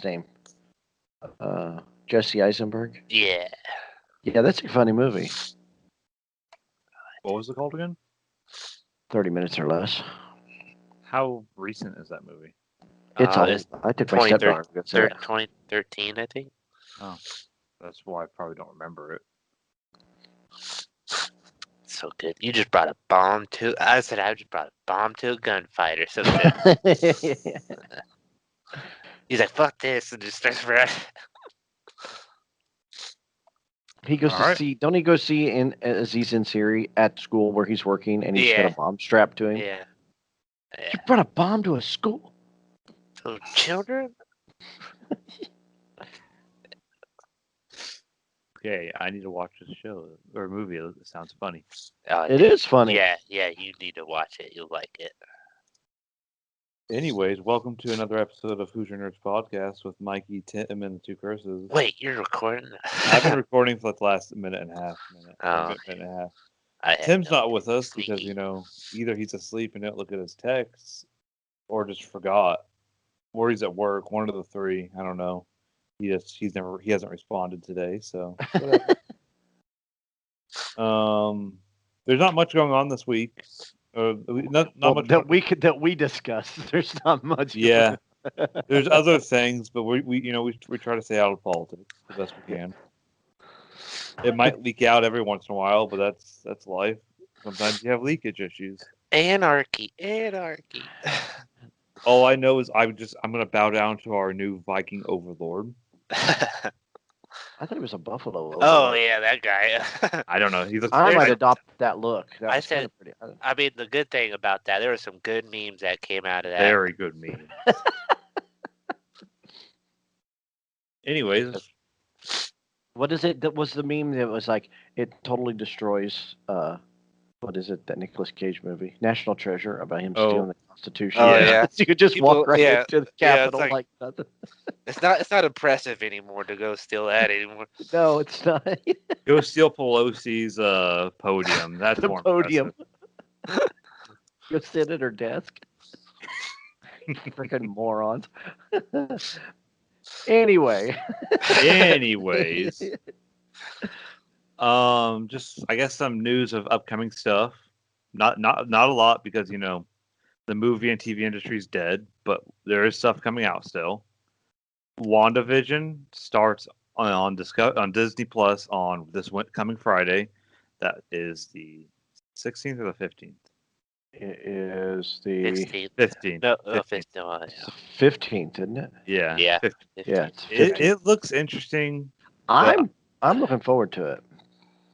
name? Jesse Eisenberg. Yeah. Yeah, that's a funny movie. What was it called again? 30 minutes or less. How recent is that movie? It's old. It's I took my stepdaughter. 2013, I think. Oh, that's why I probably don't remember it. So good. You just brought a bomb to. I said I just brought a bomb to a gunfighter. So good. He's like, "Fuck this," and just starts running. He goes to see. Don't he go see Aziz Ansari at school where he's working, and he's got a bomb strapped to him? Yeah. You brought a bomb to a school? So children? Okay, I need to watch this show or movie. It sounds funny. It is funny. Yeah, you need to watch it. You'll like it. Anyways, welcome to another episode of Hooser Nerds Podcast with Mikey, Tim, and the Two Curses. Wait, you're recording? I've been recording for the last minute and a half. Minute and a half. Tim's not with us because, either he's asleep and didn't look at his texts or just forgot, or he's at work. One of the three. I don't know. He hasn't responded today, so there's not much going on this week. Not much that we discuss. There's not much. Yeah, there's other things, but we try to stay out of politics the best we can. It might leak out every once in a while, but that's life. Sometimes you have leakage issues. Anarchy. All I know is I'm gonna bow down to our new Viking overlord. I thought he was a buffalo overlord. Oh yeah, that guy. I don't know. I might adopt that look. I mean, the good thing about that, there were some good memes that came out of that. Very good memes. Anyways, what is it? That was the meme that was like it totally destroys. What is it? That Nicolas Cage movie, National Treasure, about him stealing the Constitution. Oh yeah, you could just walk right into the Capitol like nothing. It's not impressive anymore to go steal that anymore. No, it's not. Go steal Pelosi's podium. That's the more podium. Go sit at her desk. Freaking morons. Anyways. Just I guess some news of upcoming stuff. Not a lot because the movie and TV industry is dead, but there is stuff coming out still. WandaVision starts on Disney Plus on this coming Friday. That is the 16th or the 15th. It is the 15th. No, 15th, isn't it? Yeah. Yeah. 15th. Yeah. It looks interesting. I'm looking forward to it.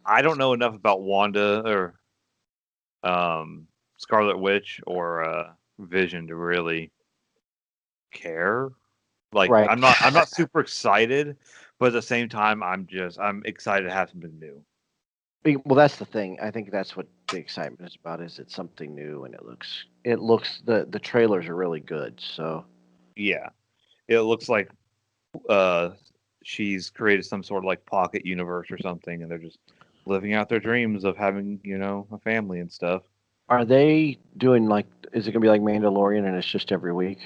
I don't know enough about Wanda or Scarlet Witch or Vision to really care. Right. I'm not super excited, but at the same time, I'm excited to have something new. Well, that's the thing. I think that's what the excitement is about. Is it's something new, and it looks the trailers are really good. So yeah, it looks like she's created some sort of like pocket universe or something, and they're just living out their dreams of having a family and stuff. Are they doing is it gonna be like Mandalorian and it's just every week?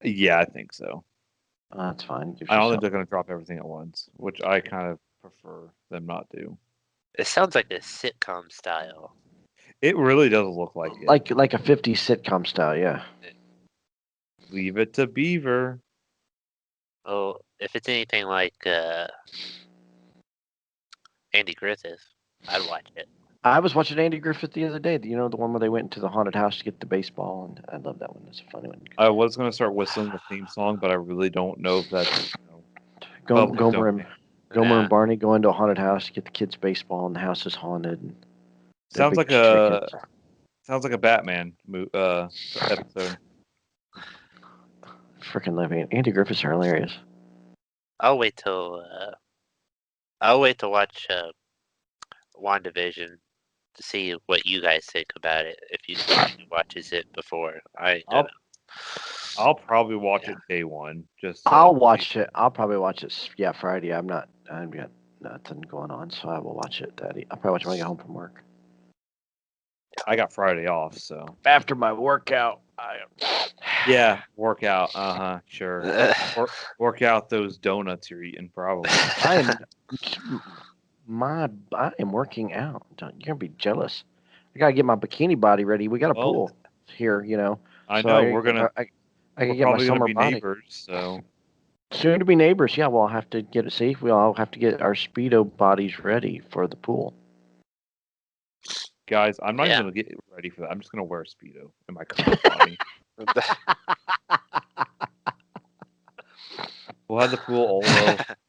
Yeah, I think so. That's fine. I don't think they're gonna drop everything at once, which I kind of prefer them not do. It sounds like a sitcom style. It really does look like it. Like a 50s sitcom style, yeah. Leave it to Beaver. Oh, if it's anything like Andy Griffith, I'd watch it. I was watching Andy Griffith the other day. The one where they went into the haunted house to get the baseball, and I love that one. It's a funny one. I was going to start whistling the theme song, but I really don't know if that's Gomer and Barney go into a haunted house to get the kids baseball, and the house is haunted. And sounds like a Batman episode. Freaking love Andy Griffiths are hilarious. I'll wait to watch WandaVision to see what you guys think about it. If you watches it before, I'll probably watch it day one. I'll watch it. I'll probably watch it. Yeah, Friday. I've got nothing going on, so I will watch it. I'll probably watch it when I get home from work. I got Friday off, so after my workout, Yeah, work out. Sure. Work out those donuts you're eating, probably. I am working out. You're gonna be jealous. I gotta get my bikini body ready. We got a Well, pool here, I So know I we're gonna. I We're can get my probably gonna summer be body. neighbors, so Soon to be neighbors. Yeah, we'll have to get it. See, we all have to get our speedo bodies ready for the pool. guys, I'm not Yeah. even gonna get ready for that. I'm just gonna wear a speedo in my current body. We'll have the pool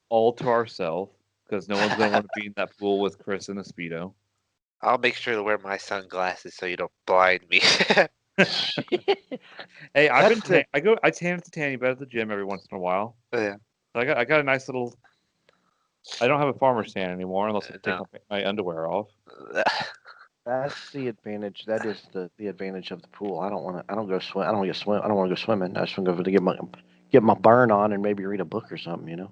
all to ourselves because no one's gonna want to be in that pool with Chris in a speedo. I'll make sure to wear my sunglasses so you don't blind me. Hey, That's it. I tan at the tanning bed at the gym every once in a while. Yeah. I got a nice little. I don't have a farmer's tan anymore unless I take No. my underwear off. That's the advantage. That is the advantage of the pool. I don't want to. I don't go swim. I don't want to swim. I don't want to go swimming. I just want to go to get my burn on and maybe read a book or something.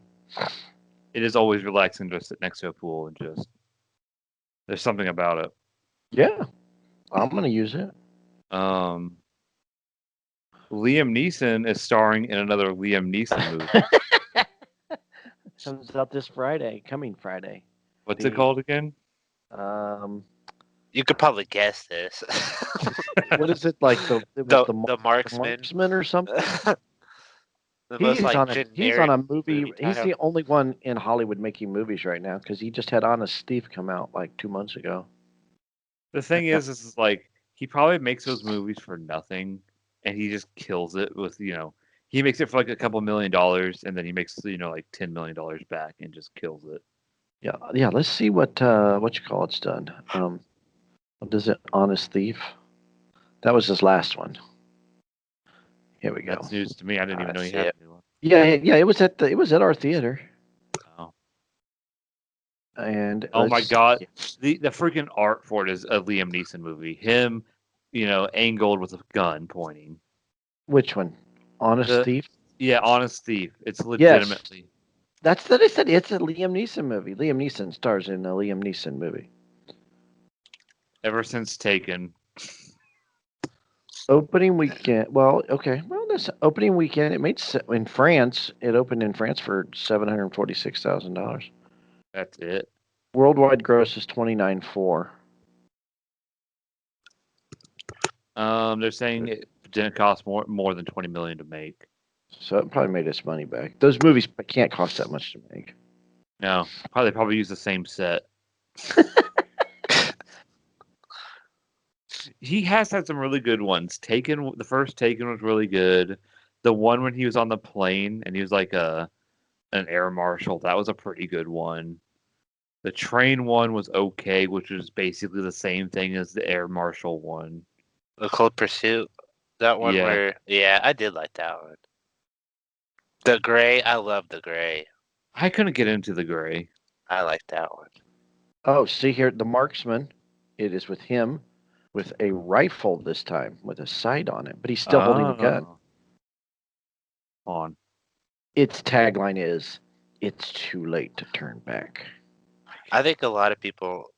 It is always relaxing to sit next to a pool and just. There's something about it. Yeah, I'm gonna use it. Liam Neeson is starring in another Liam Neeson movie. Comes out coming Friday. What's it called again? You could probably guess this. What is it like? The Marksman. Marksman or something? The most like He's on a generic movie. He's title. the only one in Hollywood making movies right now because he just had Honest Steve come out like 2 months ago. The thing is like he probably makes those movies for nothing, and he just kills it with he makes it for like a couple $1 million, and then he makes like $10 million back and just kills it. Yeah. Let's see what you call it's done. What is it? Honest Thief. That was his last one. Here we go. That's news to me. I didn't even know he see had it. a new one. Yeah. It was at our theater. Oh. And Oh my God, the freaking art for it is a Liam Neeson movie. Him, angled with a gun pointing. Which one? Honest Thief? Yeah, Honest Thief. It's Yes. legitimately. That's what I said. It's a Liam Neeson movie. Liam Neeson stars in a Liam Neeson movie. Ever since Taken. Opening weekend. Well, okay. Well, this opening weekend, it made in France. It opened in France for $746,000. That's it. Worldwide gross is 29.4. They're saying it didn't cost more than $20 million to make. So it probably made its money back. Those movies can't cost that much to make. No, they probably use the same set. He has had some really good ones. The first Taken was really good. The one when he was on the plane and he was like an air marshal, that was a pretty good one. The train one was okay, which was basically the same thing as the air marshal one. The Cold Pursuit. That one where I did like that one. The Gray, I love The Gray. I couldn't get into The Gray. I like that one. Oh, see here, the Marksman. It is with him with a rifle this time with a sight on it, but he's still holding a gun. On. Its tagline is, "It's too late to turn back." I think a lot of people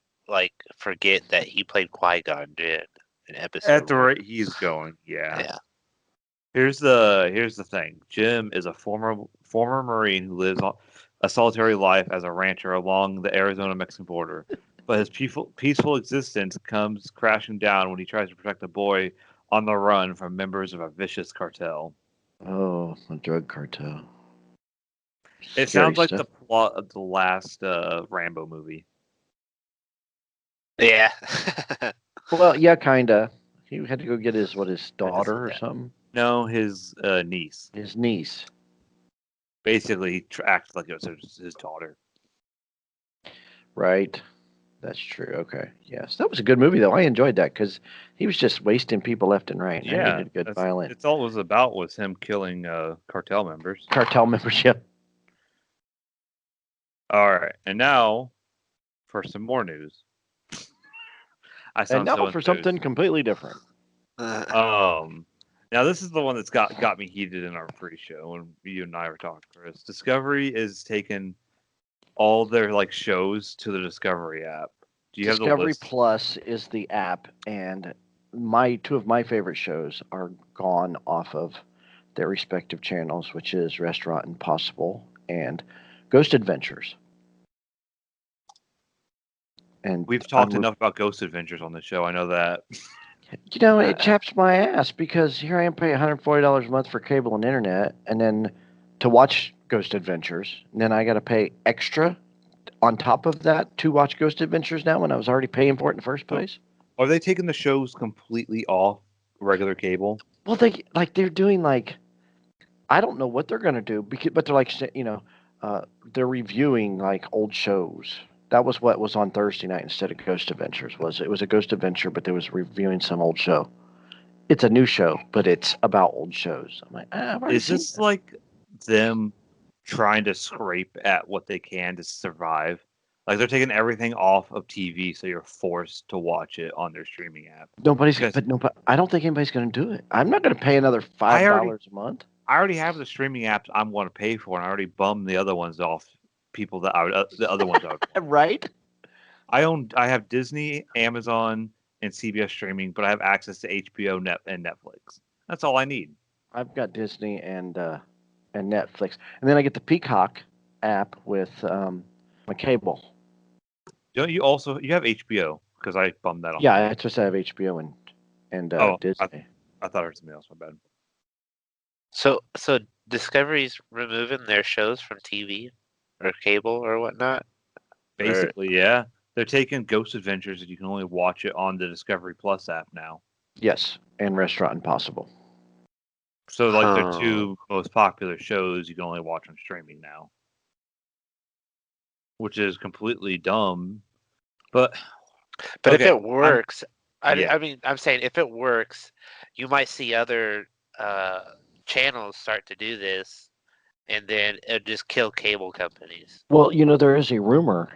forget that he played Qui-Gon Jinn in episode. At the rate he's going, yeah. Yeah. Here's the thing. Jim is a former Marine who lives a solitary life as a rancher along the Arizona-Mexican border. But his peaceful existence comes crashing down when he tries to protect a boy on the run from members of a vicious cartel. Oh, a drug cartel. It sounds like the plot of the last Rambo movie. Yeah. Well, yeah, kinda. He had to go get his daughter or something. No, his niece. His niece. Basically, he acted like it was his daughter. Right. That's true. Okay. Yes, that was a good movie though. I enjoyed that because he was just wasting people left and right. Yeah, he did good violent. That's all it was about was him killing cartel members. Cartel membership. All right, and now for some more news. And now for something completely different. Now this is the one that's got me heated in our pre-show when you and I were talking, Chris. Discovery is taking all their shows to the Discovery app. Do you have the Discovery list? Plus is the app, and my two of my favorite shows are gone off of their respective channels, which is Restaurant Impossible and Ghost Adventures. And We've talked enough about Ghost Adventures on the show. I know that. it chaps my ass because here I am paying $140 a month for cable and internet, and then to watch Ghost Adventures, and then I got to pay extra on top of that to watch Ghost Adventures now when I was already paying for it in the first place. Are they taking the shows completely off regular cable? Well, they're doing I don't know what they're gonna do but they're they're reviewing like old shows. That was what was on Thursday night instead of Ghost Adventures. It was a Ghost Adventure, but they was reviewing some old show. It's a new show, but it's about old shows. I'm like, I've already Is seen this that. like them trying to scrape at what they can to survive? Like they're taking everything off of TV, so you're forced to watch it on their streaming app. Because But I don't think anybody's gonna do it. I'm not gonna pay another I $5 a month. already have the streaming apps I'm going to pay for, and I already bummed the other ones off people that the other ones I would want. Right? I have Disney, Amazon, and CBS streaming, but I have access to HBO, and Netflix. That's all I need. I've got Disney and Netflix, and then I get the Peacock app with my cable. Don't you have HBO? Because I bummed that off. Yeah, I just have HBO and Disney. I thought I heard something else. My bad. So Discovery's removing their shows from TV or cable or whatnot. Basically, yeah. They're taking Ghost Adventures and you can only watch it on the Discovery Plus app now. Yes, and Restaurant Impossible. So like the two most popular shows you can only watch on streaming now. Which is completely dumb. But okay, if it works, yeah. I mean, I'm saying if it works, you might see other channels start to do this, and then it'll just kill cable companies. Well, there is a rumor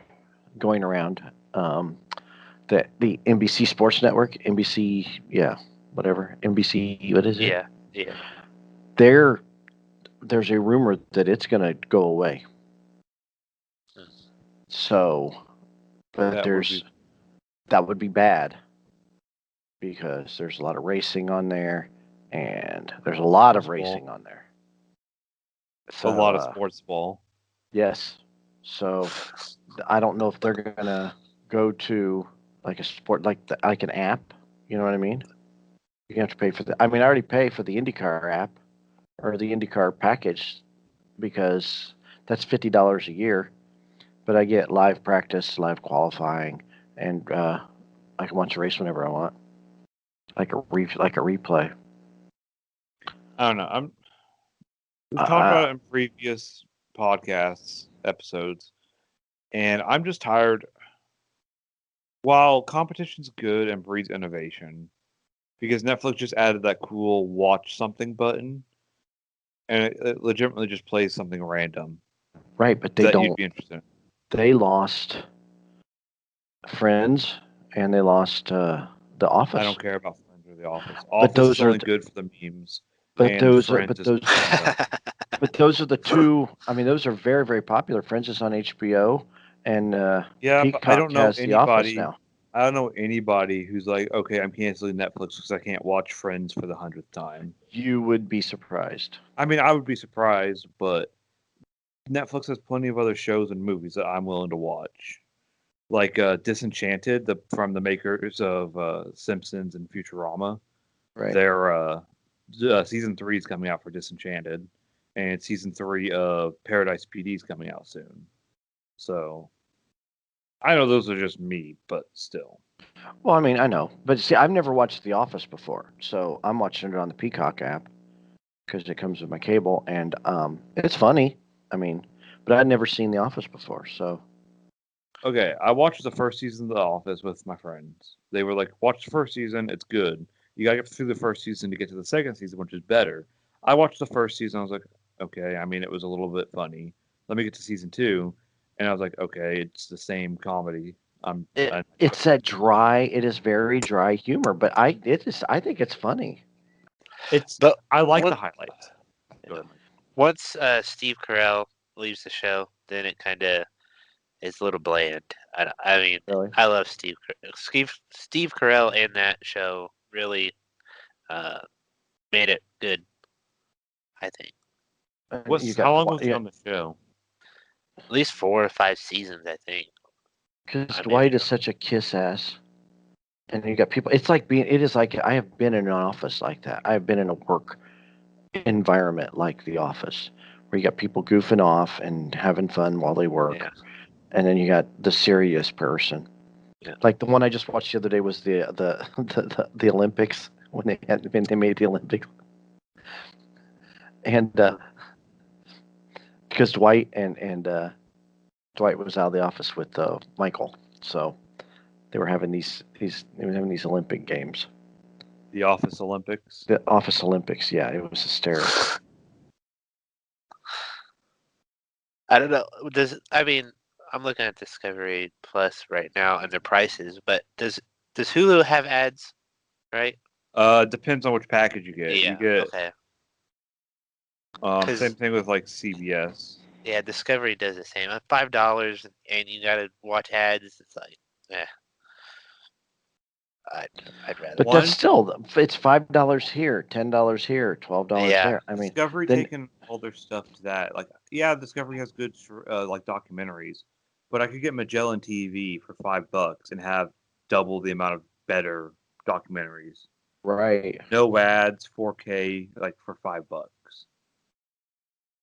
going around that the NBC Sports Network, NBC, NBC, what is it? Yeah. There's a rumor that it's going to go away. So, but that would be bad because there's a lot of racing on there, and there's a lot of racing on there. So, a lot of sports ball. Yes. So I don't know if they're gonna go to like a sport like an app. You know what I mean? You have to pay for the. I mean, I already pay for the IndyCar app or the IndyCar package because that's $50 a year. But I get live practice, live qualifying, and I can watch a race whenever I want, like a replay. I don't know. We've talked about it in previous podcasts episodes, and I'm just tired. While competition's good and breeds innovation, because Netflix just added that cool watch something button, and it legitimately just plays something random. Right, but they don't. You'd be interested in. They lost Friends, and they lost The Office. I don't care about Friends or The Office. Office is only good for the memes. But those are the two. I mean, those are very, very popular. Friends is on HBO, and Peacock but I don't know has The Office now. I don't know anybody who's like, okay, I'm canceling Netflix because I can't watch Friends for the 100th time. You would be surprised. I mean, I would be surprised, but Netflix has plenty of other shows and movies that I'm willing to watch. Like Disenchanted, from the makers of Simpsons and Futurama. Right. Their season 3 is coming out for Disenchanted, and season 3 of Paradise PD is coming out soon. So, I know those are just me, but still. Well, I mean, I know. But see, I've never watched The Office before, so I'm watching it on the Peacock app because it comes with my cable, and it's funny. I mean, but I'd never seen The Office before, so. Okay, I watched the first season of The Office with my friends. They were like, watch the first season, it's good. You gotta get through the first season to get to the second season, which is better. I watched the first season, I was like, okay, I mean, it was a little bit funny. Let me get to season 2, and I was like, okay, it's the same comedy. It's that dry, it is very dry humor, but I think it's funny. I like the highlights. Go ahead. Once Steve Carell leaves the show, then it kind of is a little bland. I mean, Really? I love Steve Carell in that show really made it good. I think How long was he on the show? at least 4 or 5 seasons. I think. Because Dwight is such a kiss ass. And you got people. It is like I have been in an office like that. I have been in a work environment like the office, where you got people goofing off and having fun while they work, and then you got the serious person. Yeah. Like the one I just watched the other day was the Olympics when they made the Olympics, and because Dwight Dwight was out of the office with Michael, so they were having these Olympic games. The Office Olympics. The Office Olympics, yeah, it was hysterical. I don't know. I'm looking at Discovery Plus right now and their prices, but does Hulu have ads? Right? Depends on which package you get. Yeah. You get okay. Same thing with like CBS. Yeah, Discovery does the same. $5 and you gotta watch ads. It's like, I'd rather. But that's still, it's $5 here, $10 here, $12 there. I mean, Discovery taking all their stuff to that. Like, yeah, Discovery has good like documentaries, but I could get Magellan TV for $5 and have double the amount of better documentaries. Right. No ads, 4K, like for $5.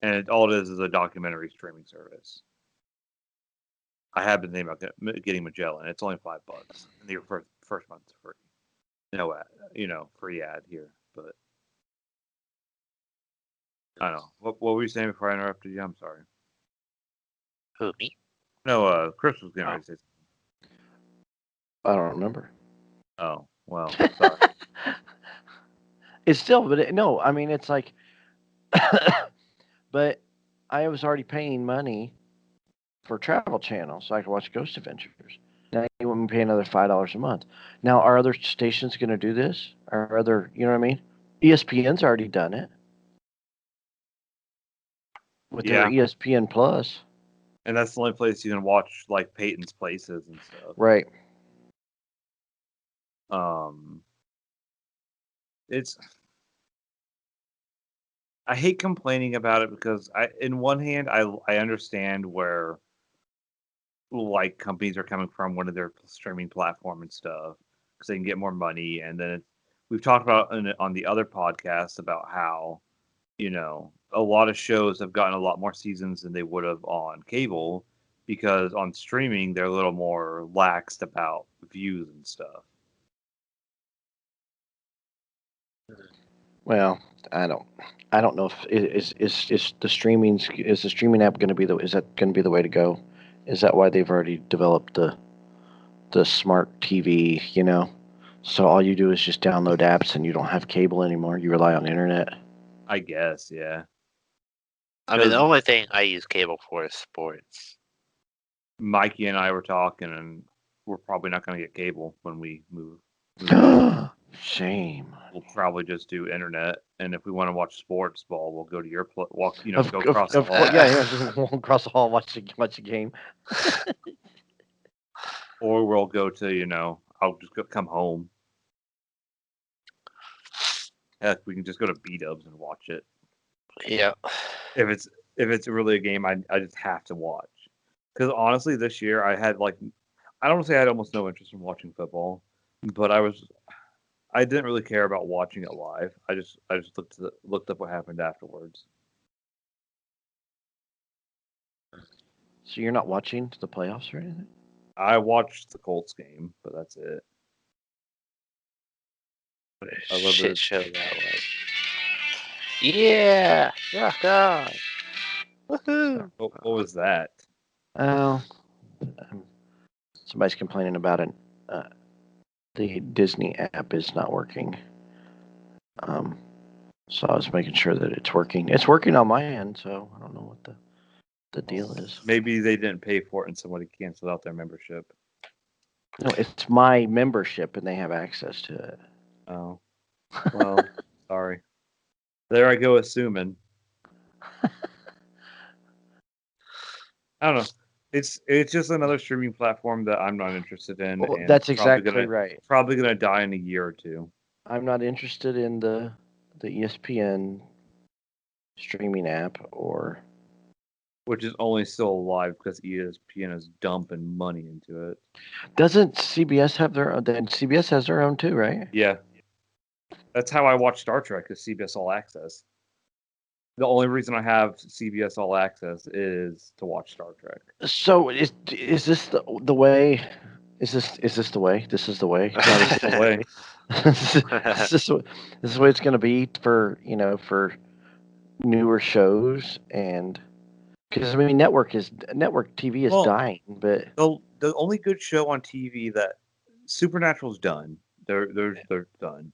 And all it is a documentary streaming service. I have been thinking about getting Magellan. It's only $5, and your first month's free. No ad, free ad here. But I don't know. What were you saying before I interrupted you? I'm sorry. Who, me? No, Chris was going to say something. I don't remember. Oh, well, sorry. It's still, but no, I mean, it's like, but I was already paying money for Travel Channel so I could watch Ghost Adventures. Now you want me to pay another $5 a month. Now, are other stations going to do this? Are other, you know what I mean? ESPN's already done it with their ESPN Plus. And that's the only place you can watch like Peyton's Places and stuff. Right. I hate complaining about it because in one hand, I understand where like companies are coming from one of their streaming platform and stuff because they can get more money. And then we've talked about on the other podcasts about how, a lot of shows have gotten a lot more seasons than they would have on cable because on streaming, they're a little more laxed about views and stuff. Well, I don't know if is the streaming app going to be is that going to be the way to go? Is that why they've already developed the smart TV, So all you do is just download apps and you don't have cable anymore. You rely on internet. I guess, yeah. I mean, the only thing I use cable for is sports. Mikey and I were talking, and we're probably not going to get cable when we move. Shame. We'll probably just do internet, and if we want to watch sports ball, we'll go to your go across the hall. Yeah, walk across the hall, watch the game. Or we'll go to I'll just come home. Heck, we can just go to B-Dubs and watch it. Yeah. If it's really a game, I just have to watch. Because honestly, this year I had I don't want to say I had almost no interest in watching football, but I didn't really care about watching it live. I just looked up what happened afterwards. So you're not watching the playoffs or anything? I watched the Colts game, but that's it. What a shit show that was. Yeah! Rock on! Woohoo! What was that? Oh, somebody's complaining about it. The Disney app is not working. So I was making sure that it's working. It's working on my end, so I don't know what the deal is. Maybe they didn't pay for it and somebody canceled out their membership. No, it's my membership and they have access to it. Oh. Well, sorry. There I go assuming. I don't know. It's just another streaming platform that I'm not interested in. Well, that's exactly right. Probably gonna die in a year or two. I'm not interested in the ESPN streaming app or which is only still alive because ESPN is dumping money into it. doesn't CBS have their own? Then CBS has their own too, right? Yeah, that's how I watch Star Trek is CBS All Access. The only reason I have CBS All Access is to watch Star Trek. So is this the way? Is this the way? This is the way. Yeah, this is the way. Is this the way it's going to be for for newer shows and because I mean network TV is Well, dying, but the only good show on TV that Supernatural's done. They're done.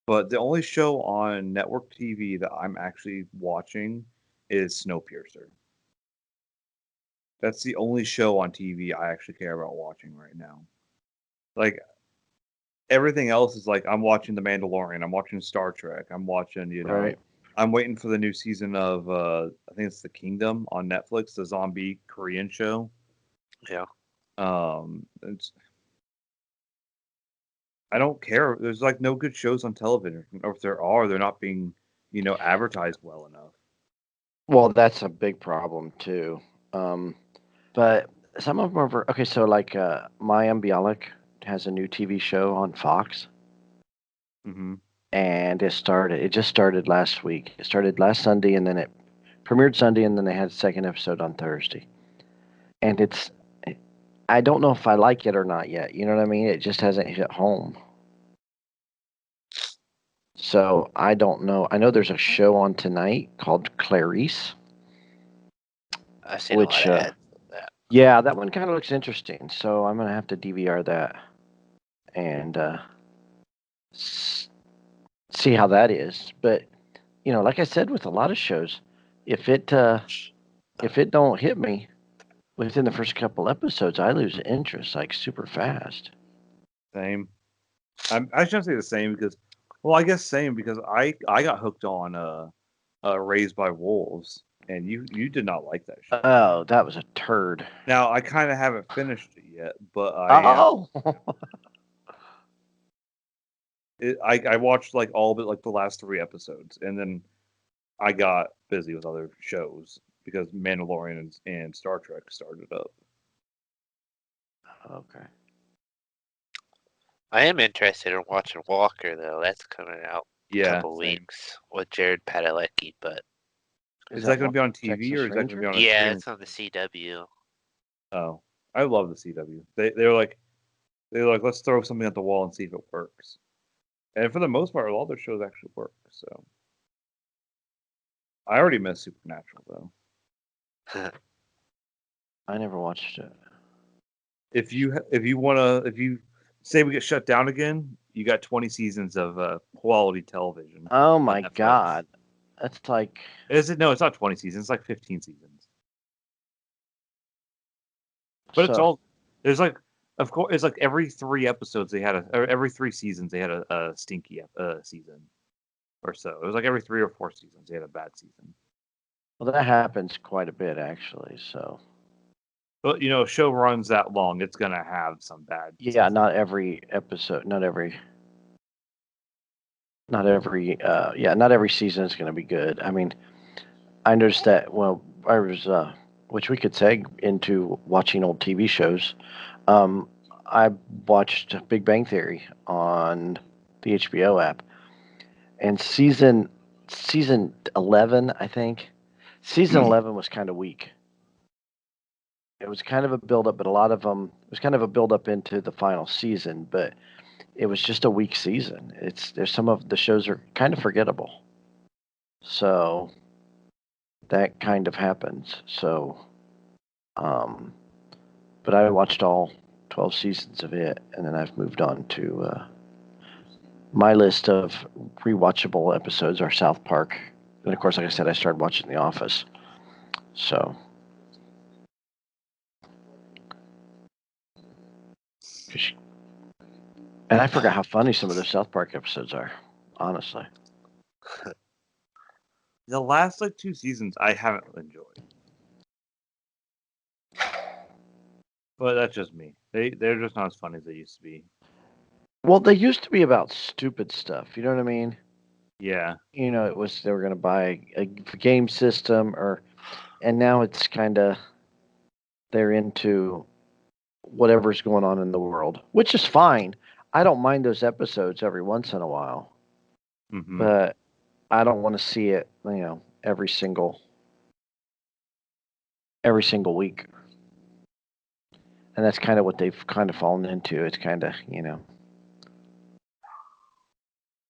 But the only show on network TV that I'm actually watching is Snowpiercer. That's the only show on TV I actually care about watching right now. Like everything else is like I'm watching The Mandalorian, I'm watching Star Trek, I'm watching, right. I'm waiting for the new season of I think it's The Kingdom on Netflix, the zombie Korean show. Yeah. It's I don't care. There's like no good shows on television, or if there are, they're not being, advertised well enough. Well, that's a big problem too. But some of them are okay. So like Mayim Bialik has a new TV show on Fox, Mm-hmm. and it just started last week. It started last Sunday, and then it premiered Sunday, and then they had a second episode on Thursday. And I don't know if I like it or not yet. You know what I mean? It just hasn't hit home. So I don't know. I know there's a show on tonight called Clarice, I've seen a lot which of ads of that. yeah, that one kind of looks interesting. So I'm gonna have to DVR that and see how that is. But like I said, with a lot of shows, if it don't hit me within the first couple episodes, I lose interest like super fast. Same. I shouldn't say the same because, well, I guess same because I got hooked on Raised by Wolves, and you did not like that show. Oh, that was a turd. Now I kind of haven't finished it yet, but Oh, I watched like all but like the last 3 episodes, and then I got busy with other shows because Mandalorian and Star Trek started up. okay. I am interested in watching Walker though. That's coming out in a Yeah, couple same. weeks with Jared Padalecki. But Is that going to be on TV Texas or is that going to be Ranger? on a yeah, streaming? it's on the CW. Oh, I love the CW. They're like let's throw something at the wall and see if it works. And for the most part, all their shows actually work. So I already miss Supernatural though. I never watched it. If you say we get shut down again, you got 20 seasons of quality television. Oh on my Netflix. God, that's like Is it? No, it's not 20 seasons. It's like 15 seasons. But it's so. all there's like, of course, it's like every 3 episodes they had or every 3 seasons they had a stinky season or so. It was like every 3 or 4 seasons they had a bad season. Well, that happens quite a bit actually. So But a show runs that long, it's gonna have some bad. yeah, seasons. not every episode, not every season is going to be good. I mean, I noticed that. Well, I was, which we could seg into watching old TV shows. I watched Big Bang Theory on the HBO app, and season 11, I think, season 11 was kind of weak. It was kind of a build up, but a lot of them it was kind of a build up into the final season, but it was just a weak season. There's some of the shows are kind of forgettable. So that kind of happens. So but I watched all 12 seasons of it and then I've moved on to my list of rewatchable episodes are South Park. And of course, like I said, I started watching The Office. So and I forgot how funny some of the South Park episodes are, honestly. The last like 2 seasons I haven't enjoyed, but that's just me. They're just not as funny as they used to be. Well, they used to be about stupid stuff. You know what I mean? Yeah. It was they were going to buy a game system, and now it's kind of they're into whatever's going on in the world, which is fine. I don't mind those episodes every once in a while, Hmm. but I don't want to see it, every single week. And that's kind of what they've kind of fallen into. It's kind of,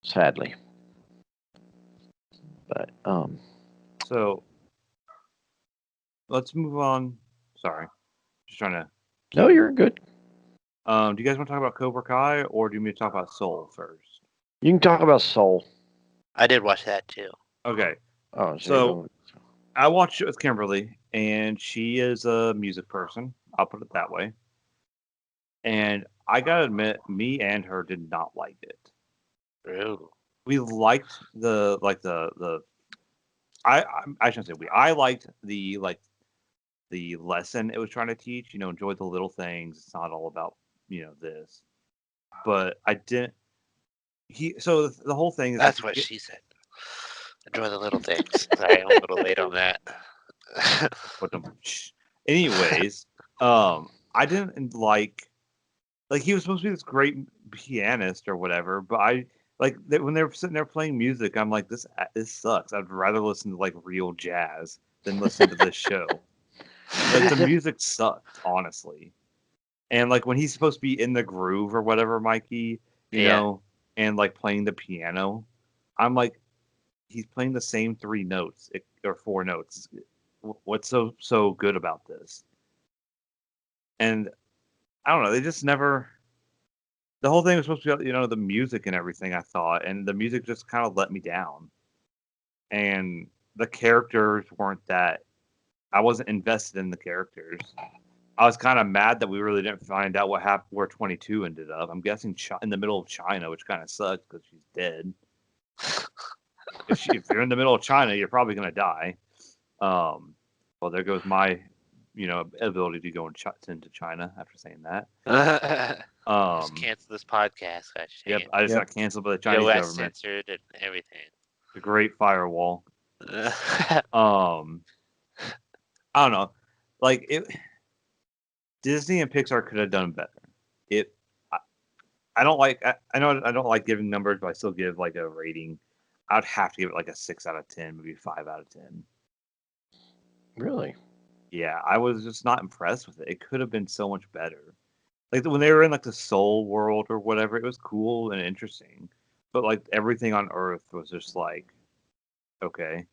sadly. But So let's move on. Sorry, just trying to. no, you're good. Do you guys want to talk about Cobra Kai, or do you want me to talk about Soul first? You can talk about Soul. I did watch that too. Okay. Oh, So I watched it with Kimberly, and she is a music person. I'll put it that way. And I gotta admit, me and her did not like it. Ooh. We liked the I shouldn't say we. I liked the lesson it was trying to teach. Enjoy the little things. It's not all about this. But I didn't. So the whole thing is That's what she said. Enjoy the little things. Sorry, I'm a little late on that. Anyways, I didn't like he was supposed to be this great pianist or whatever, but when they were sitting there playing music, I'm like, this sucks. I'd rather listen to like real jazz than listen to this show. Like the music sucked, honestly. And like when he's supposed to be in the groove or whatever, Mikey, and like playing the piano, I'm like, he's playing the same three notes or four notes. What's so good about this? And I don't know. They just never. The whole thing was supposed to be, the music and everything. I thought, and the music just kind of let me down. And the characters weren't that. I wasn't invested in the characters. I was kind of mad that we really didn't find out what happened where 22 ended up. I'm guessing in the middle of China, which kind of sucks because she's dead. If you're in the middle of China, you're probably gonna die. Well, there goes my, ability to go into China after saying that. Just cancel this podcast. Yep, I just got canceled by the Chinese US government. censored and everything. The Great Firewall. I don't know. Like Disney and Pixar could have done better. I don't like. I know I don't like giving numbers, but I still give like a rating. I'd have to give it like a 6 out of 10, maybe 5 out of 10. Really? Yeah, I was just not impressed with it. It could have been so much better. Like when they were in like the Soul world or whatever, it was cool and interesting. But like everything on Earth was just like, okay.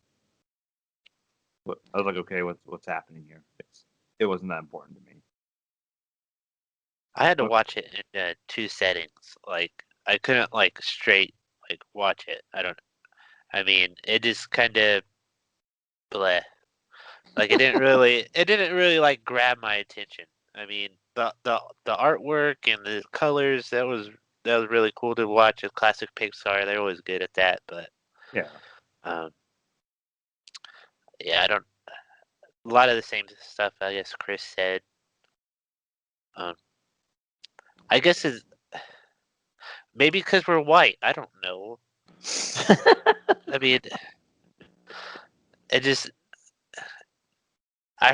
I was like, okay, what's happening here? It wasn't that important to me. I had to watch it in 2 settings. Like I couldn't like straight like watch it. I mean, it just kind of bleh. Like it didn't really like grab my attention. I mean, the artwork and the colors that was really cool to watch. A classic Pixar, they're always good at that. But Yeah, yeah, I don't. A lot of the same stuff I guess Chris said. I guess is maybe because we're white. I don't know. I mean, it just. I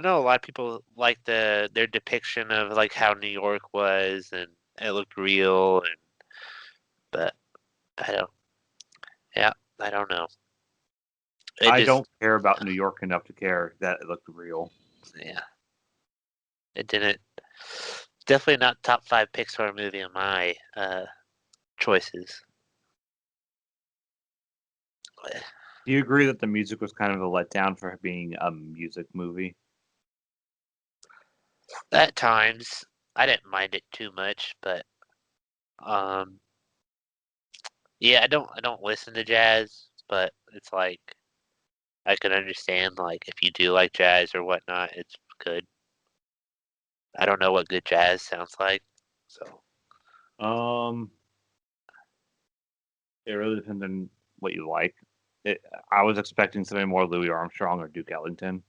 know a lot of people like their depiction of like how New York was and it looked real but I don't I don't know. I don't care about New York enough to care that it looked real. Yeah. It didn't definitely not top 5 Pixar movie in my choices. Do you agree that the music was kind of a letdown for being a music movie? At times I didn't mind it too much, but yeah, I don't listen to jazz, but it's like I can understand like if you do like jazz or whatnot, it's good. I don't know what good jazz sounds like, so It really depends on what you like. I was expecting something more Louis Armstrong or Duke Ellington.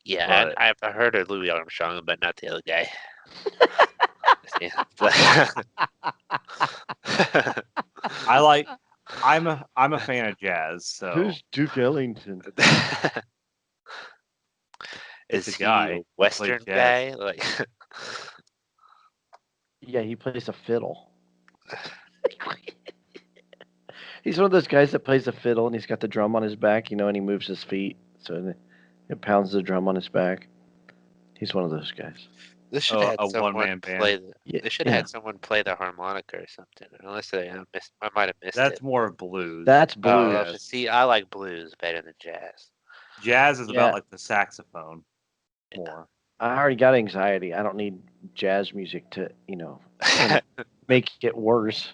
yeah. But And I've heard of Louis Armstrong, but not the other guy. Yeah. I'm a fan of jazz, so Who's Duke Ellington? Is a he guy a who Western plays jazz. guy? Like, Yeah, he plays a fiddle. He's one of those guys that plays a fiddle and he's got the drum on his back, and he moves his feet, so it pounds the drum on his back. He's one of those guys. this should have A had someone one-man band. play the. Yeah, They should have yeah. had someone play the harmonica or something. Unless I might have missed That's it. more blues. That's Oh, blues. Yes. but see, I like blues better than jazz. Jazz is Yeah. about like the saxophone Yeah. more. I already got anxiety. I don't need jazz music to, make it worse.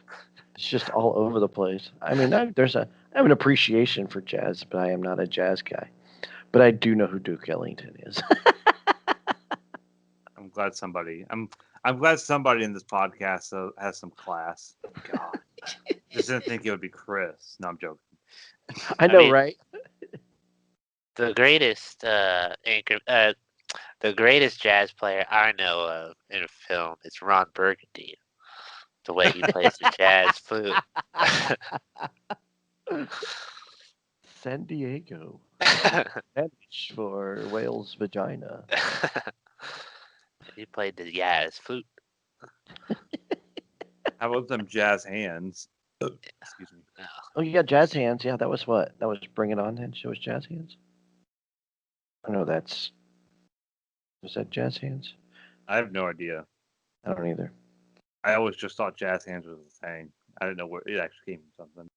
It's just all over the place. I mean, I have an appreciation for jazz, but I am not a jazz guy. But I do know who Duke Ellington is. I'm glad somebody in this podcast has some class. God, just didn't think it would be Chris. No, I'm joking. I know, mean, right? The greatest the greatest jazz player I know of in a film is Ron Burgundy. The way he plays the jazz flute. San Diego. Spanish for whale's vagina. He played the jazz flute. How about them jazz hands? Excuse me. Oh, you got jazz hands. Yeah, that was what? That was Bring It On. And show us jazz hands. I know was that jazz hands? I have no idea. I don't either. I always just thought jazz hands was a thing. I didn't know where it actually came from something.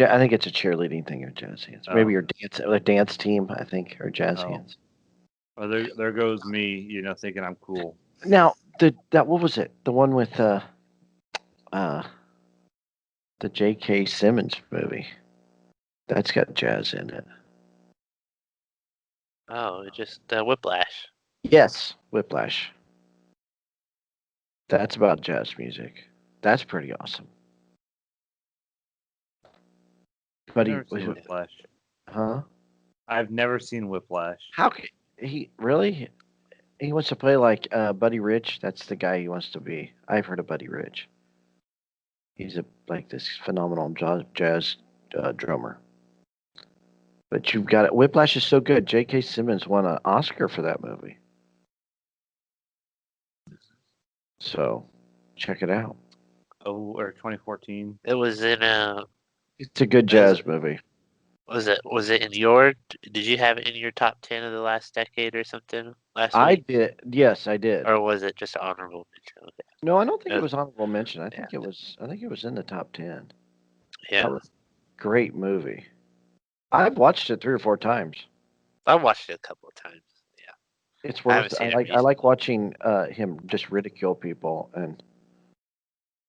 I think it's a cheerleading thing of jazz hands. Oh. Maybe your dance team, I think, or jazz Oh. hands. Well, there goes me, thinking I'm cool. Now, what was it? The one with the J.K. Simmons movie. That's got jazz in it. Oh, just Whiplash. Yes, Whiplash. That's about jazz music. That's pretty awesome. But I've never seen Whiplash. Huh? I've never seen Whiplash. How can he really? He wants to play like Buddy Rich. That's the guy he wants to be. I've heard of Buddy Rich. He's like this phenomenal jazz drummer. But you've got it. Whiplash is so good. J.K. Simmons won an Oscar for that movie. So, check it out. Oh, or 2014. It was in It's a good jazz movie. was it in your did you have it in your top 10 of the last decade or something last I week? did. Yes, I did. Or was it just honorable mention? Okay. No, I don't think No. it was honorable mention. I think it was in the top 10. Yeah. That was a great movie. I've watched it 3 or 4 times. I watched it a couple of times. Yeah. It's I haven't worth. seen it I recently. like watching him just ridicule people and.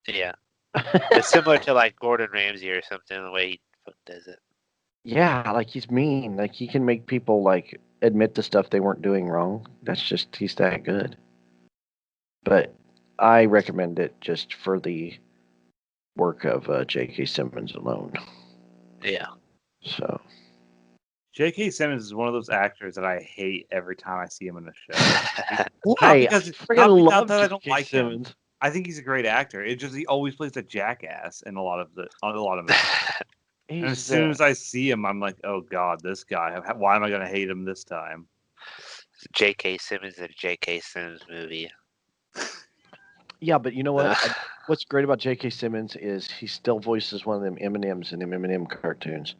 Yeah. It's similar to like Gordon Ramsay or something, the way he does it. Yeah, like he's mean. Like he can make people like admit to stuff they weren't doing wrong. He's that good. But I recommend it just for the work of J.K. Simmons alone. Yeah. So. J.K. Simmons is one of those actors that I hate every time I see him in a show. Why? because- I not freaking because love that I don't J.K. like him. Simmons. I think he's a great actor. It's just he always plays a jackass in a lot of movies. And as soon as I see him, I'm like, oh god, this guy. Why am I gonna hate him this time? J.K. Simmons and J.K. Simmons movie. Yeah, but you know what? What's great about J.K. Simmons is he still voices one of them M&Ms in them M&M cartoons,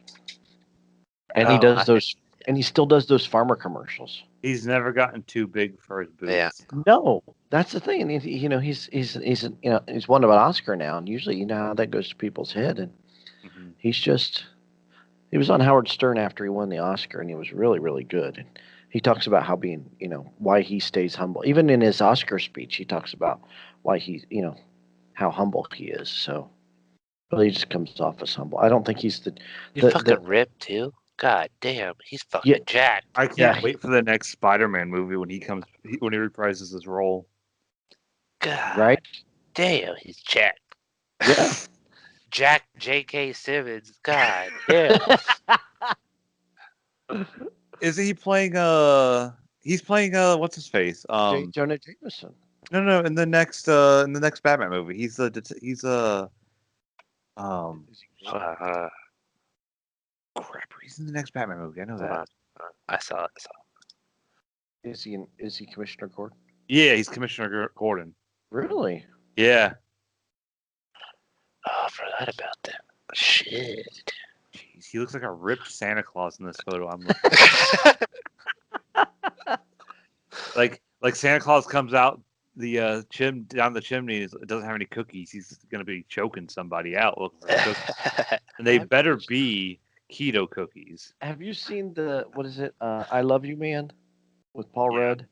and he does those, and he still does those farmer commercials. He's never gotten too big for his boobs. Yeah. No, that's the thing. And he's won an Oscar now, and usually how that goes to people's head, and Mhm. he was on Howard Stern after he won the Oscar, and he was really, really good. And he talks about how being, why he stays humble. Even in his Oscar speech, he talks about why how humble he is. So, really, just comes off as humble. I don't think he's You're fucking ripped too. God damn, he's fucking jacked. I can't wait for the next Spider-Man movie when he reprises his role. God right. damn, he's jacked. Yeah. Jack J.K. Simmons. God damn. Is he playing? He's playing. What's his face? Jonah Jameson. No. In the next Batman movie, he's a Uh, crap. He's in the next Batman movie. I know hold that. on. I saw it. Is he Commissioner Gordon? Yeah, he's Commissioner Gordon. Really? Yeah. Oh, I forgot about that. Shit. Jeez, he looks like a ripped Santa Claus in this photo. I'm looking at. like Santa Claus comes out the down the chimney. It doesn't have any cookies. He's gonna be choking somebody out looking for cookies, and they better be keto cookies. Have you seen what is it? I Love You Man with Paul Yeah. Rudd?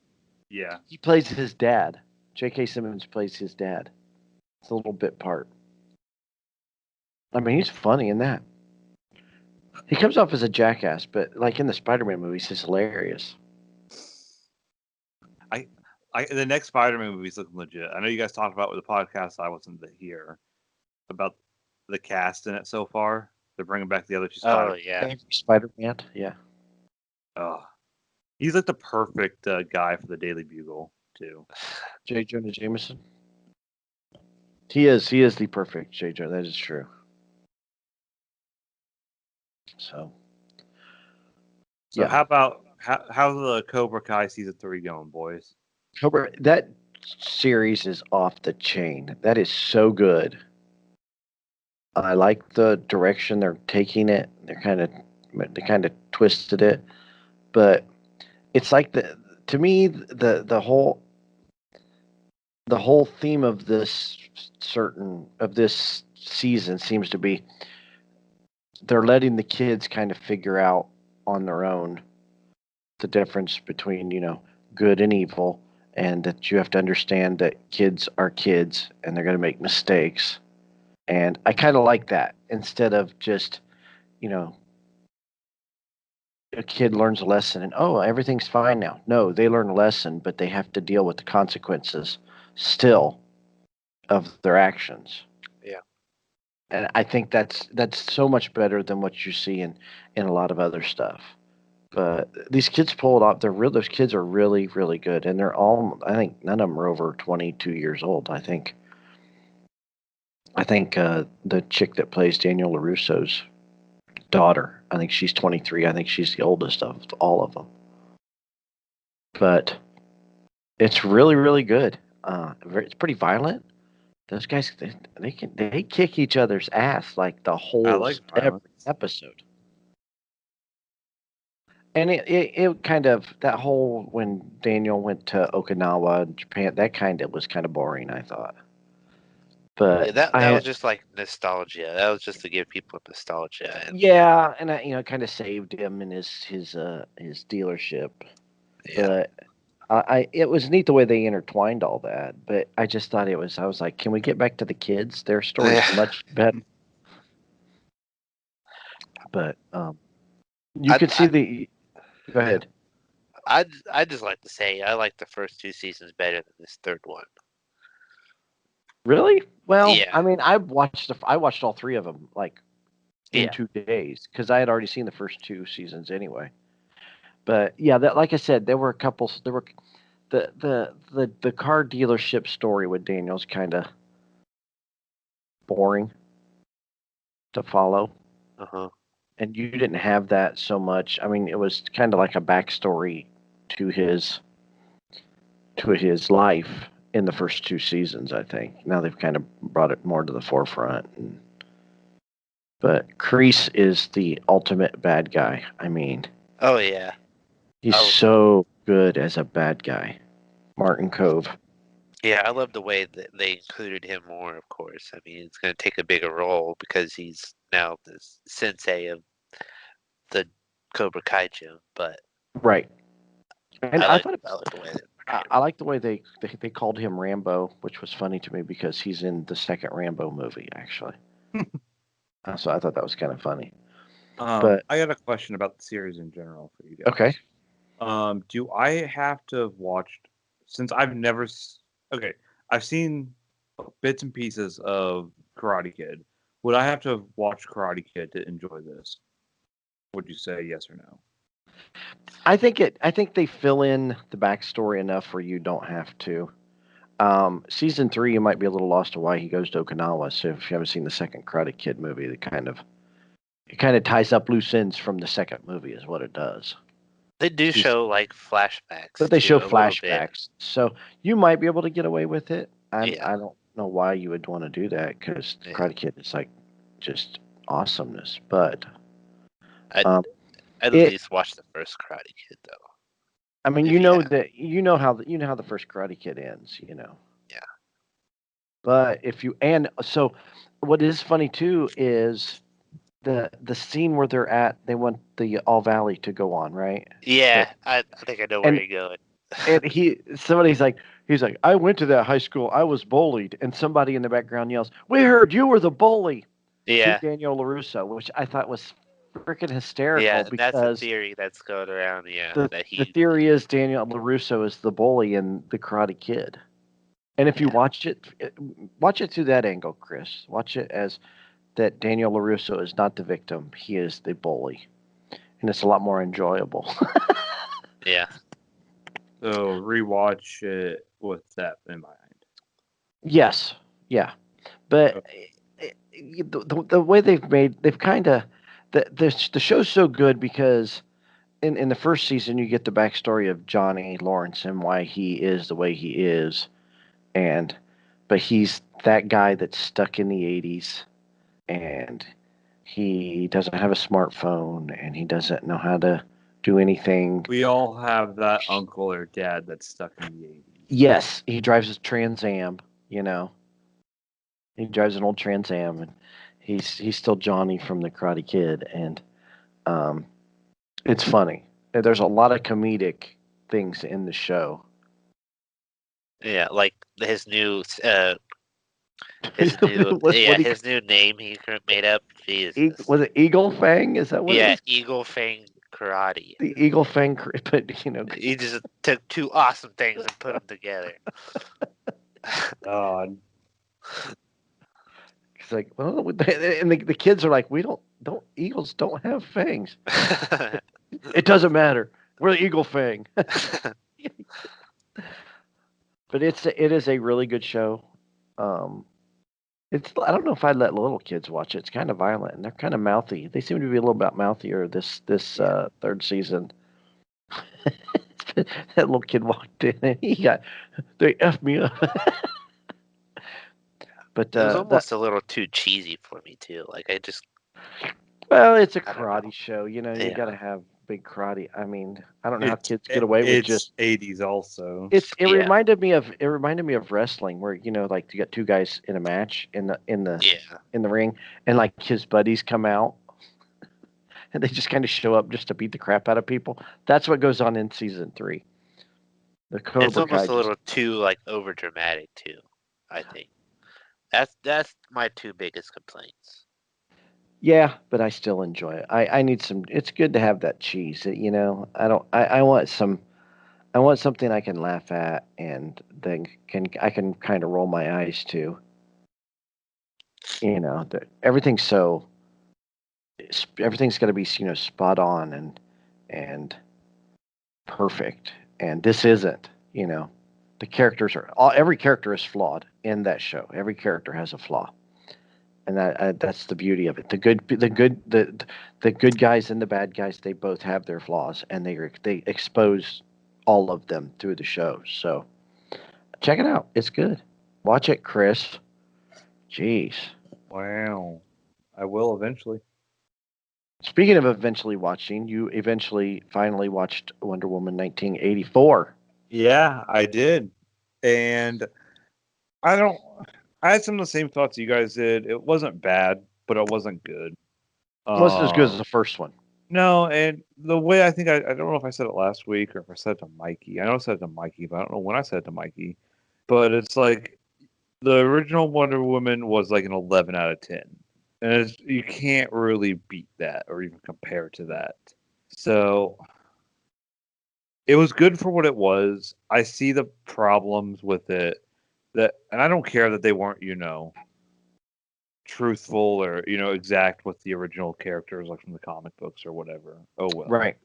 Yeah. He plays his dad. J.K. Simmons plays his dad. It's a little bit part. I mean, he's funny in that. He comes off as a jackass, but like in the Spider-Man movies, he's hilarious. The next Spider-Man movie is looking legit. I know you guys talked about with the podcast. I wasn't here about the cast in it so far. They're bringing back the other two Oh Spider. yeah. Spider-Man, yeah. Oh, he's like the perfect guy for the Daily Bugle too. J. Jonah Jameson. He is the perfect J. Jonah. That is true. So yeah. How about how's the Cobra Kai season 3 going, boys? Cobra, that series is off the chain. That is so good. I like the direction they're taking it. They kind of twisted it, but it's like to me the whole theme of this season seems to be they're letting the kids kind of figure out on their own the difference between good and evil, and that you have to understand that kids are kids and they're going to make mistakes. And I kind of like that instead of just you know a kid learns a lesson and oh, everything's fine now. No, they learn a lesson, but they have to deal with the consequences still of their actions. Yeah. And I think that's so much better than what you see in a lot of other stuff. But these kids pull it off. Those kids are really, really good, and they're all. I think none of them are over 22 years old. I think. The chick that plays Daniel LaRusso's daughter. I think she's 23. I think she's the oldest of all of them. But it's really, really good. It's pretty violent. Those guys, they kick each other's ass like the I whole like every violence. episode. And it kind of that whole when Daniel went to Okinawa, Japan, that kind of was kind of boring, I thought. But Yeah, that was just like nostalgia. That was just to give people nostalgia. And yeah, and I kind of saved him in his dealership. yeah. But it was neat the way they intertwined all that. But I just thought I was like, can we get back to the kids? Their story's Yeah. much better. But you could see the. Go ahead. I just like to say I like the first two seasons better than this third one. Really? Well, Yeah. I mean, I watched all three of them like in Yeah. 2 days because I had already seen the first two seasons anyway. But yeah, that like I said, there were a couple. There were the car dealership story with Daniel's kind of boring to follow, Uh-huh. and you didn't have that so much. I mean, it was kind of like a backstory to his life in the first two seasons. I think now they've kind of brought it more to the forefront. But Kreese is the ultimate bad guy. I mean, Oh yeah. he's Oh. so good as a bad guy. Martin Cove. Yeah, I love the way that they included him more, of course. I mean, it's going to take a bigger role because he's now the sensei of the Cobra Kai gym, but Right. And I I like thought the way that I like the way they called him Rambo, which was funny to me because he's in the second Rambo movie actually. So I thought that was kind of funny. But I got a question about the series in general for you guys. okay, Do I have to have watched since I've never? Okay, I've seen bits and pieces of Karate Kid. Would I have to have watched Karate Kid to enjoy this? Would you say yes or no? I think they fill in the backstory enough where you don't have to. Season 3, you might be a little lost to why he goes to Okinawa. So if you haven't seen the second Karate Kid movie, it kind of ties up loose ends from the second movie, is what it does. They do show like flashbacks, but they show too, a little bit. flashbacks, so you might be able to get away with it. I Yeah. don't know why you would want to do that because Yeah. Karate Kid is like just awesomeness. But I'd at it- least watch the first Karate Kid, though. I mean, If you you know have. that you know how the first Karate Kid ends, you know. Yeah. But if you and so, what is funny too is the scene where they want the All Valley to go on, right? Yeah, I think I know where and- you're going. And he's like, I went to that high school. I was bullied, and somebody in the background yells, "We heard you were the bully." Yeah. To Daniel LaRusso, which I thought was freaking hysterical Yeah, and that's a because theory that's going around. Yeah, the that the theory is Daniel LaRusso is the bully in the Karate Kid. And if you Yeah. watch it through that angle, Chris. Watch it as that Daniel LaRusso is not the victim; he is the bully, and it's a lot more enjoyable. Yeah. So rewatch it with that in mind. Yes, yeah, but the way they've kind of the show's so good because in the first season you get the backstory of Johnny Lawrence and why he is the way he is, but he's that guy that's stuck in the 80s, and he doesn't have a smartphone, and he doesn't know how to do anything. We all have that uncle or dad that's stuck in the 80s. Yes, he drives a Trans Am, you know. He drives an old Trans Am, and he's still Johnny from the Karate Kid, and it's funny. There's a lot of comedic things in the show. Yeah, like his new his new his new name he made up. Jesus. Was it Eagle Fang? Is that what it Yeah, was? Eagle Fang Karate. The Eagle Fang, but you know, He just took two awesome things and put them together. God. it's like, well, and the kids are like, we don't eagles don't have fangs. It doesn't matter. We're the Eagle Fang. But it is a really good show. I don't know if I'd let little kids watch it. It's kind of violent and they're kind of mouthy. They seem to be a little bit mouthier this third season. That little kid walked in and they effed me up. But it was almost a little too cheesy for me too. Like well, it's a I don't know. karate show. You know, you Yeah. got to have big karate. I mean, I don't know how kids get away with just 80s also. It Yeah. reminded me of wrestling where you know like you got two guys in a match in the Yeah. in the ring and like his buddies come out and they just kind of show up just to beat the crap out of people. That's what goes on in season 3. The Cobra It's almost Kai a little too like over dramatic too, I think. That's my two biggest complaints. yeah, but I still enjoy it. I need some. It's good to have that cheese. You know, I don't. I want some. I want something I can laugh at and then I can kind of roll my eyes to. You know, everything's so everything's got to be spot on and perfect, and this isn't. You know, the characters are every character is flawed in that show. Every character has a flaw, and that's the beauty of it. The good guys and the bad guys, they both have their flaws, and they expose all of them through the show. So check it out. It's good. Watch it, Chris. Jeez. Wow. I will eventually. Speaking of eventually watching, you finally watched Wonder Woman 1984. Yeah, I did. And I had some of the same thoughts you guys did. It wasn't bad, but it wasn't good. It wasn't as good as the first one. No, and the way I think I don't know if I said it last week or if I said it to Mikey. I know I said it to Mikey, but I don't know when I said it to Mikey. But it's like the original Wonder Woman was like an 11 out of 10. And you can't really beat that or even compare to that. So it was good for what it was. I see the problems with it and I don't care that they weren't, truthful or, exact with the original characters like from the comic books or whatever. Oh well. Right.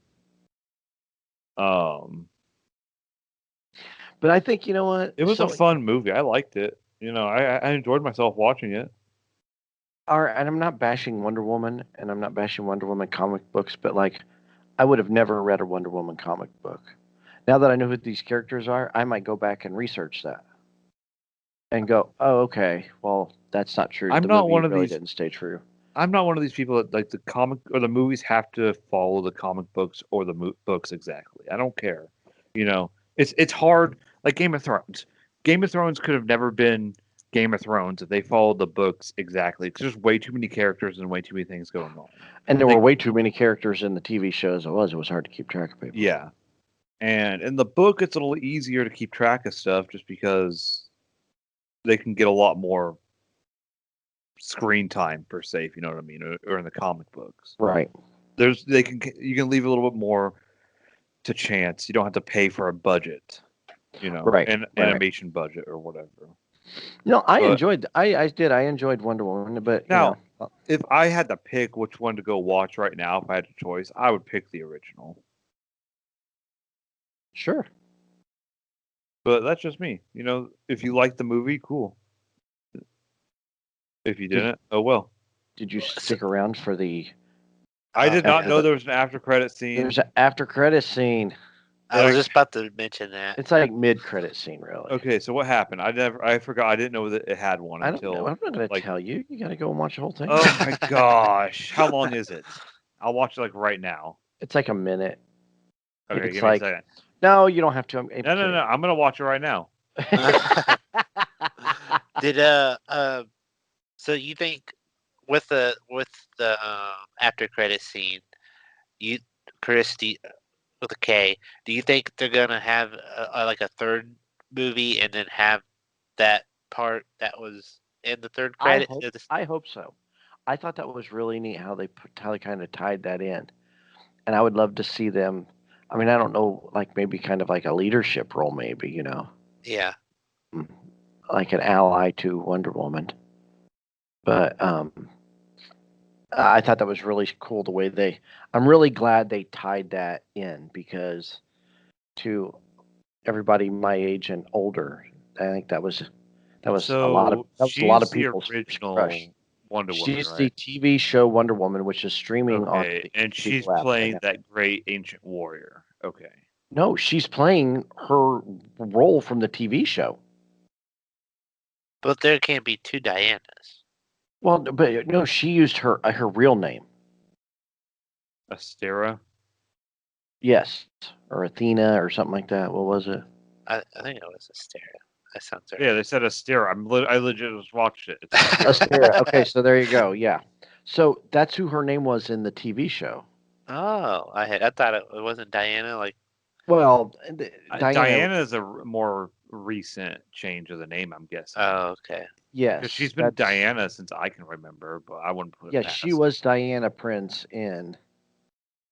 But I think you know what? It was a So, fun movie. I liked it. You know, I enjoyed myself watching it. and I'm not bashing Wonder Woman, and I'm not bashing Wonder Woman comic books, but like, I would have never read a Wonder Woman comic book. Now that I know who these characters are, I might go back and research that and go, "Oh, okay. Well, that's not true. I'm The not movie one of really these. didn't stay true." I'm not one of these people that like the comic or the movies have to follow the comic books or the books exactly. I don't care. You know, it's hard. Like Game of Thrones. Game of Thrones could have never been Game of Thrones if they followed the books exactly. Because there's way too many characters and way too many things going on. And there were Like, way too many characters in the TV show as it was. It was hard to keep track of people. yeah, and in the book, it's a little easier to keep track of stuff just because they can get a lot more screen time per se, if you know what I mean, or in the comic books. Right. You can leave a little bit more to chance. You don't have to pay for a budget, you know, Right, an right. animation budget or whatever. No, I But- enjoyed. I enjoyed Wonder Woman, but Now, you know, if I had to pick which one to go watch right now, if I had a choice, I would pick the original. sure. But that's just me. You know, if you like the movie, cool. If you didn't, oh well. Did you stick around for the? I did not after know the- there was an after credit scene. There's an after credit scene. I was just about to mention that. It's like mid credit scene, really. Okay, so what happened? I forgot. I didn't know that it had one I don't until. know. I'm not going to like- tell you. You got to go and watch the whole thing. Oh my gosh! How long is it? I'll watch it like right now. It's like a minute. Okay, It's give like- me a second. No, you don't have to. No. I'm gonna watch it right now. Did so you think with the after credit scene, you Christy with a K, do you think they're gonna have like a third movie and then have that part that was in the third credit? I hope so. I thought that was really neat how they kind of tied that in, and I would love to see them. I mean, I don't know, like maybe kind of like a leadership role, maybe Yeah. like an ally to Wonder Woman. But I thought that was really cool the way they. I'm really glad they tied that in because to everybody my age and older, I think that was a lot of she's the people's original crush. Wonder Woman, She's right? the TV show Wonder Woman, which is streaming on. Okay, and she's people app right playing now. that great ancient warrior. Okay. No, she's playing her role from the TV show. But there can't be two Dianas. Well, but no, she used her real name. Astera. Yes, or Athena or something like that. What was it? I think it was Astera. That sounds right. Yeah, they said Astera. I legit just watched it. It's Astera. Okay, so there you go. Yeah. So that's who her name was in the TV show. Oh, I thought it wasn't Diana. Like, Well, Diana is a more recent change of the name, I'm guessing. oh, okay. Yes, Because she's been that's- Diana since I can remember, but I wouldn't put it Yeah, past she her. was Diana Prince in.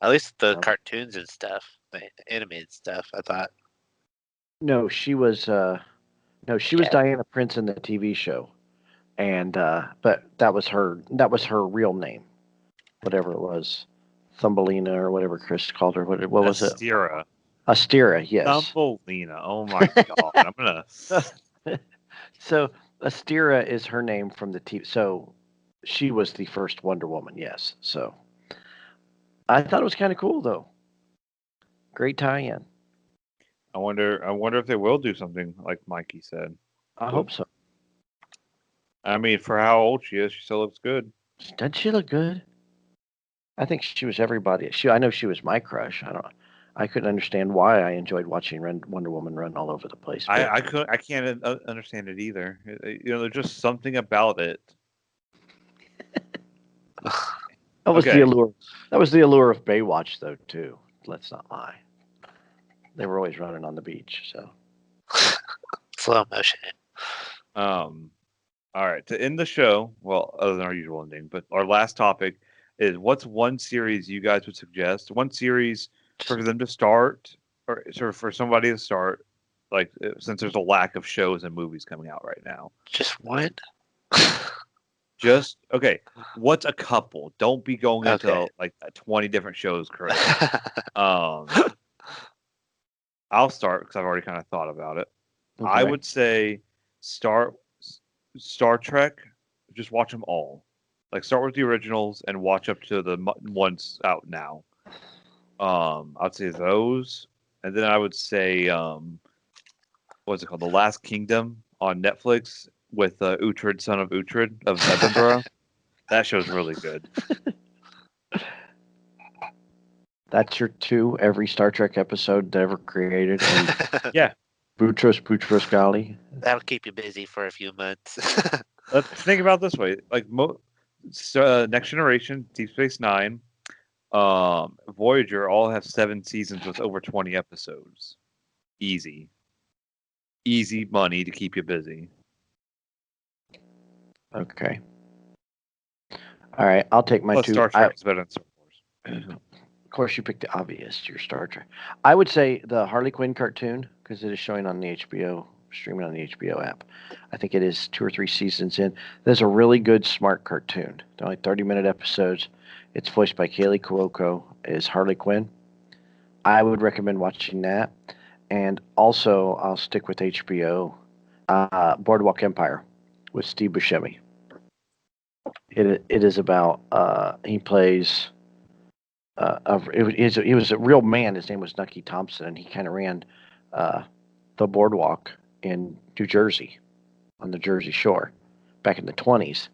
At least the Um, cartoons and stuff, the animated stuff. I thought. No, she was. No, she was Okay. Diana Prince in the TV show, and but that was her. That was her real name, whatever it was, Thumbelina or whatever Chris called her. What was it? Astera. Astera. Yes. Thumbelina. Oh my god. I'm gonna. So Astera is her name from the TV. So she was the first Wonder Woman. Yes. So I thought it was kind of cool though. Great tie-in. I wonder if they will do something like Mikey said. I hope so. I mean, for how old she is, she still looks good. Doesn't she look good? I think she was everybody. I know she was my crush. I couldn't understand why I enjoyed watching Wonder Woman run all over the place. but- I can't understand it either. You know, there's just something about it. that was okay. the allure. That was the allure of Baywatch, though. Too. Let's not lie. They were always running on the beach. So Slow motion. All right, to end the show, well, other than our usual ending, but our last topic is what's one series you guys would suggest? One series for them to start, or sort of for somebody to start, like since there's a lack of shows and movies coming out right now. Just one. Just okay. What's a couple? Don't be going into Okay. like 20 different shows, correct? I'll start because I've already kind of thought about it. I Okay. would say Star Trek. Just watch them all. Like start with the originals and watch up to the ones out now. I'd say those, and then I would say what's it called, The Last Kingdom on Netflix with Uhtred, son of Uhtred of Edinburgh. That show's really good. That's your two every Star Trek episode ever created. And Yeah, Boutros Ghali. That'll keep you busy for a few months. let's think about it this way: like Next Generation, Deep Space Nine, Voyager all have 7 seasons with over 20 episodes. Easy, easy money to keep you busy. Okay. All right. I'll take my Plus, two. Star Trek is better than Star Wars. Of course, you picked the obvious. Your Star Trek. I would say the Harley Quinn cartoon because it is showing on the HBO, streaming on the HBO app. I think it is 2 or 3 seasons in. There's a really good, smart cartoon. They're only 30-minute episodes. It's voiced by Kaylee Cuoco as Harley Quinn. I would recommend watching that. And also, I'll stick with HBO. Boardwalk Empire with Steve Buscemi. It is about he plays. He was a real man. His name was Nucky Thompson, and he kind of ran the boardwalk in New Jersey, on the Jersey Shore, back in the 20s.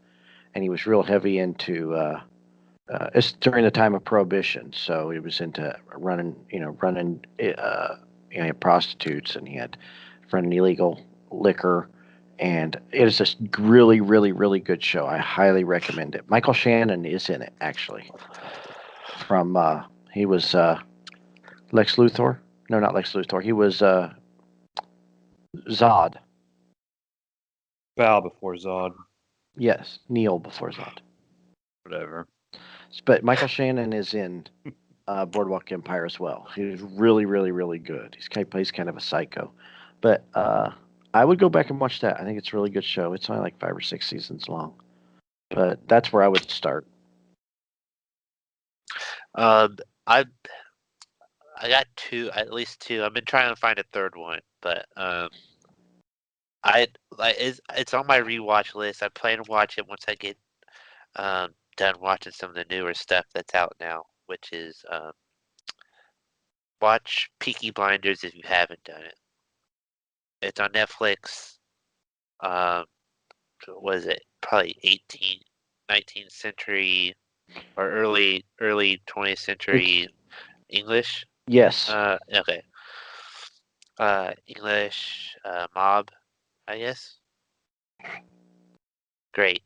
And he was real heavy into. It's during the time of Prohibition, so he was into running. He had prostitutes, and he had running illegal liquor. And it is just really, really, really good show. I highly recommend it. Michael Shannon is in it, actually. From he was Lex Luthor. No, not Lex Luthor. He was Zod. Val before Zod. Yes, Neil before Zod. Whatever. But Michael Shannon is in Boardwalk Empire as well. He's really, really, really good. He plays kind of a psycho. But I would go back and watch that. I think it's a really good show. It's only like 5 or 6 seasons long. But that's where I would start. I got two, at least two. I've been trying to find a third one, but it's on my rewatch list. I plan to watch it once I get done watching some of the newer stuff that's out now, which is watch Peaky Blinders if you haven't done it. It's on Netflix. Was it probably 19th century or early 20th century English? Yes. Okay. English mob, I guess. Great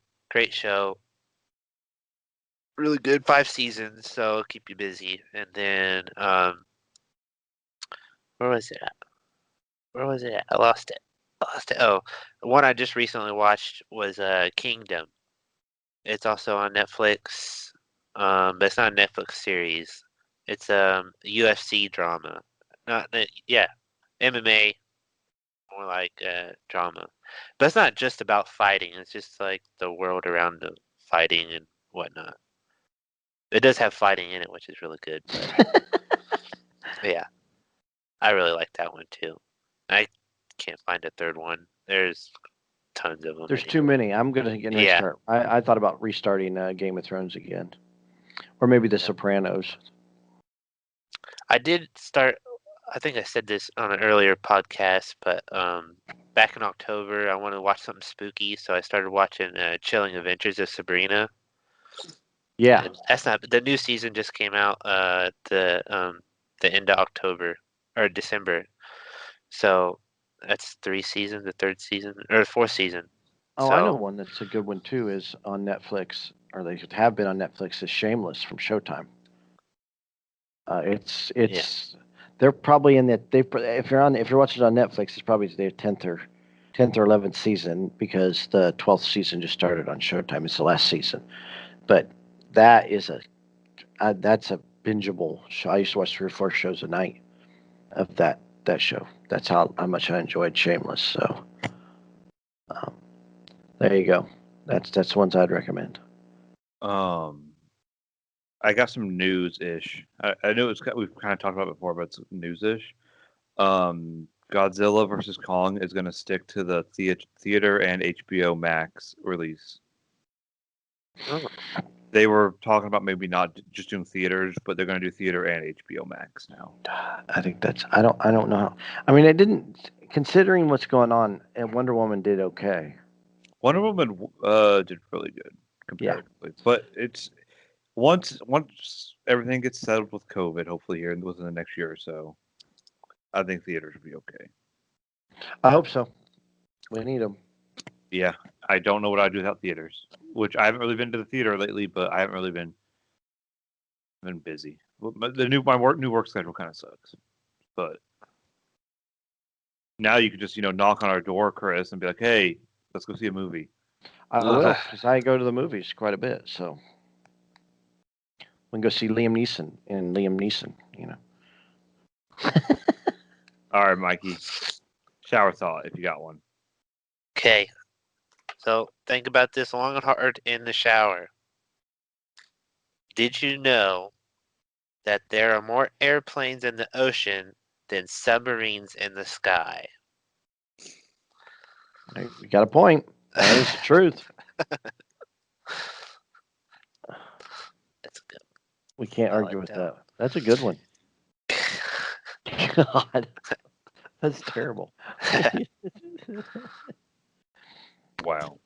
show. Really good, 5 seasons, so it'll keep you busy. And then where was it at? I lost it. Oh, the one I just recently watched was Kingdom. It's also on Netflix, but it's not a Netflix series. It's a UFC drama. Not yeah, MMA, more like drama. But it's not just about fighting. It's just like the world around the fighting and whatnot. It does have fighting in it, which is really good. But yeah, I really like that one too. I can't find a third one. There's tons of them. There's too many. I'm gonna get ready to start. I thought about restarting Game of Thrones again, or maybe The Sopranos. I did start. I think I said this on an earlier podcast, but back in October, I wanted to watch something spooky, so I started watching Chilling Adventures of Sabrina. Yeah. And that's not the new season. Just came out the end of October or December, so that's 3 seasons. The third season or the 4th season. Oh, so, I know one that's a good one too. Is on Netflix, or they have been on Netflix. Is Shameless from Showtime. It's they're probably in that. If you're watching it on Netflix, it's probably their 10th or 11th season because the 12th season just started on Showtime. It's the last season, but that is that's a bingeable show. I used to watch 3 or 4 shows a night of that show. That's how much I enjoyed Shameless. So um, there you go. That's ones I'd recommend. I got some news ish. I know we've kind of talked about it before, but it's news ish. Godzilla versus Kong is going to stick to the theater and HBO Max release. Oh. They were talking about maybe not just doing theaters, but they're going to do theater and HBO Max now. I think that's. I don't know how. I mean, I didn't. Considering what's going on, and Wonder Woman did okay. Wonder Woman did really good comparatively, but it's once everything gets settled with COVID, hopefully here within the next year or so, I think theaters will be okay. I hope so. We need them. Yeah, I don't know what I'd do without theaters, which I haven't really been to the theater lately, but I haven't really been busy. My new work schedule kind of sucks, but now you can just knock on our door, Chris, and be like, "Hey, let's go see a movie." I will, because I go to the movies quite a bit. So we can go see Liam Neeson and Liam Neeson. All right, Mikey, shower thought if you got one. Okay. So think about this long and hard in the shower. Did you know that there are more airplanes in the ocean than submarines in the sky? You got a point. That is the truth. That's good. We can't I argue like with that that. That's a good one. God, that's terrible. Wow.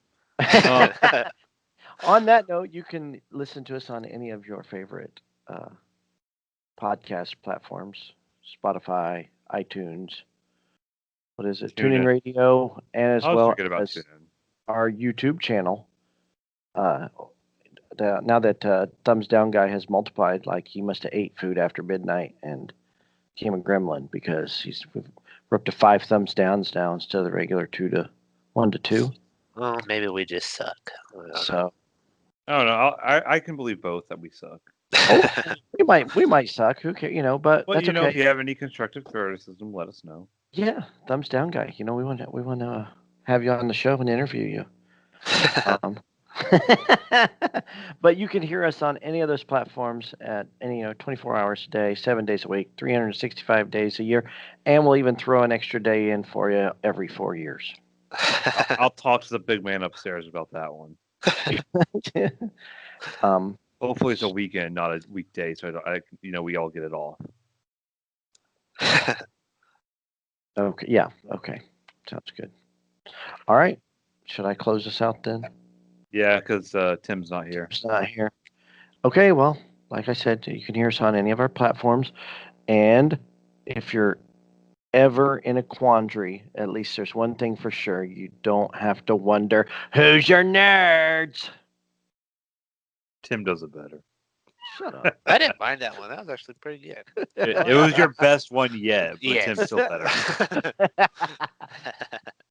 On that note, you can listen to us on any of your favorite podcast platforms: Spotify, iTunes. What is it? TuneIn Radio, and as I was well forget about as TuneIn. our YouTube channel. Now that Thumbs Down guy has multiplied, like he must have ate food after midnight and became a gremlin, because we're up to 5 thumbs downs now instead of the regular 1 to 2. Well, maybe we just suck. I don't know. So I don't know. I can believe both that we suck. we might suck. Who cares? But that's okay. if you have any constructive criticism, let us know. Yeah, Thumbs Down guy. We want to have you on the show and interview you. But you can hear us on any of those platforms at any 24 hours a day, 7 days a week, 365 days a year, and we'll even throw an extra day in for you every 4 years. I'll talk to the big man upstairs about that one. Hopefully it's a weekend, not a weekday, so we all get it off. Okay. Yeah. Okay. Sounds good. All right. Should I close this out then? Yeah, because Tim's not here. Tim's not here. Okay. Well, like I said, you can hear us on any of our platforms, and if you're ever in a quandary, at least there's one thing for sure: you don't have to wonder who's your nerds. Tim does it better. Shut up. I didn't mind that one. That was actually pretty good. It was your best one yet, but Yes. Tim's still better.